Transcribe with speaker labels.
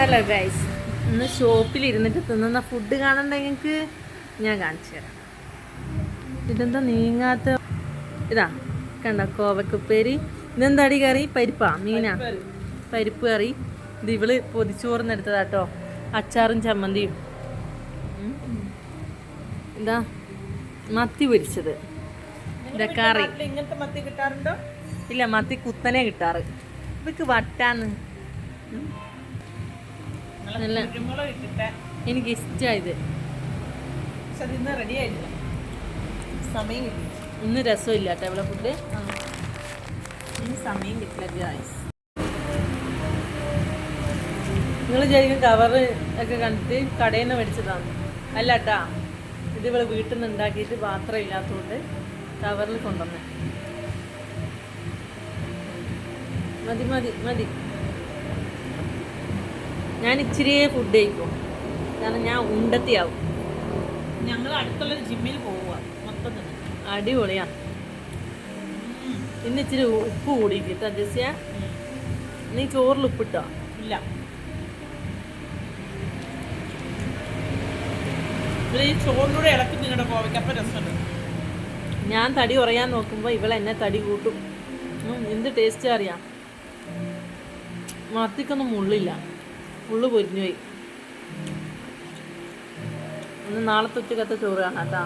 Speaker 1: Hello guys, ഇന്ന് ഷോപ്പിൽ ഇരുന്നിട്ട് തിന്നുന്ന ഫുഡ് കാണണ്ട നിങ്ങൾക്ക് ഞാൻ കാണിച്ചു തരാം. ഇതെന്താ നീങ്ങാത്ത ഇതാ കണ്ട കോവക്കുപ്പേരി. ഇതെന്താ അടി കറി? പരിപ്പാ മീനാ? പരിപ്പ് കറി. ഇത് ഇവള് പൊതിച്ചോറിനെടുത്തതാട്ടോ. അച്ചാറും ചമ്മന്തിയും. ഇതാ മത്തി പൊരിച്ചത്. ഇതാ കറി.
Speaker 2: ഇങ്ങനത്തെ മത്തി കിട്ടാറുണ്ടോ?
Speaker 1: ഇല്ല, മത്തി കുത്തനെ കിട്ടാറ്. ഇവക്ക് വട്ടാന്ന്. എനിക്ക് ഇഷ്ടമായത്.
Speaker 2: ഇന്ന് റെഡി ആയിട്ടില്ല, സമയം കിട്ടി.
Speaker 1: ഇന്ന് രസമില്ല കേട്ടോ ഇവിടെ ഫുഡ്. ഇന്ന് സമയം കിട്ടില്ല ഗൈസ്. നിങ്ങൾ ശരിക്കും കവറ് ഒക്കെ കണ്ടിട്ട് കടയിൽ നിന്ന് മേടിച്ചതാണ് അല്ല കേട്ടാ. ഇത് ഇവിടെ വീട്ടിൽ നിന്ന് ഉണ്ടാക്കിയിട്ട് പാത്രം ഇല്ലാത്തതുകൊണ്ട് കവറിൽ കൊണ്ടുവന്നേ. മതി മതി മതി. ഞാൻ ഇച്ചിരിയേ ഫുഡ് കഴിക്കും, കാരണം ഞാൻ ഉണ്ടത്തിയാവും.
Speaker 2: ഞങ്ങൾ അടുത്തുള്ളൊരു ജിമ്മിൽ പോവുക മൊത്തത്തിൽ.
Speaker 1: അടിപൊളിയാ. ഇന്ന് ഇച്ചിരി ഉപ്പ് കൂടിയിട്ട് ജസ്യ. നീ ചോറിൽ ഉപ്പിട്ടോ?
Speaker 2: ഇല്ല. ഈ ചോറിലൂടെ ഇളക്കി നിങ്ങളുടെ കോവയ്ക്കപ്പം രസമുണ്ട്.
Speaker 1: ഞാൻ തടി കുറയാൻ നോക്കുമ്പോൾ ഇവളെന്നെ തടി കൂട്ടും. എന്ത് ടേസ്റ്റ് അറിയാം. മത്തിക്കൊന്നും മുള്ളില്ല, ഫുള്ള് പൊരിഞ്ഞു പോയി. ഒന്ന് നാളത്തെ ഉച്ചക്കത്തെ ചോറ് കാണാം കേട്ടോ.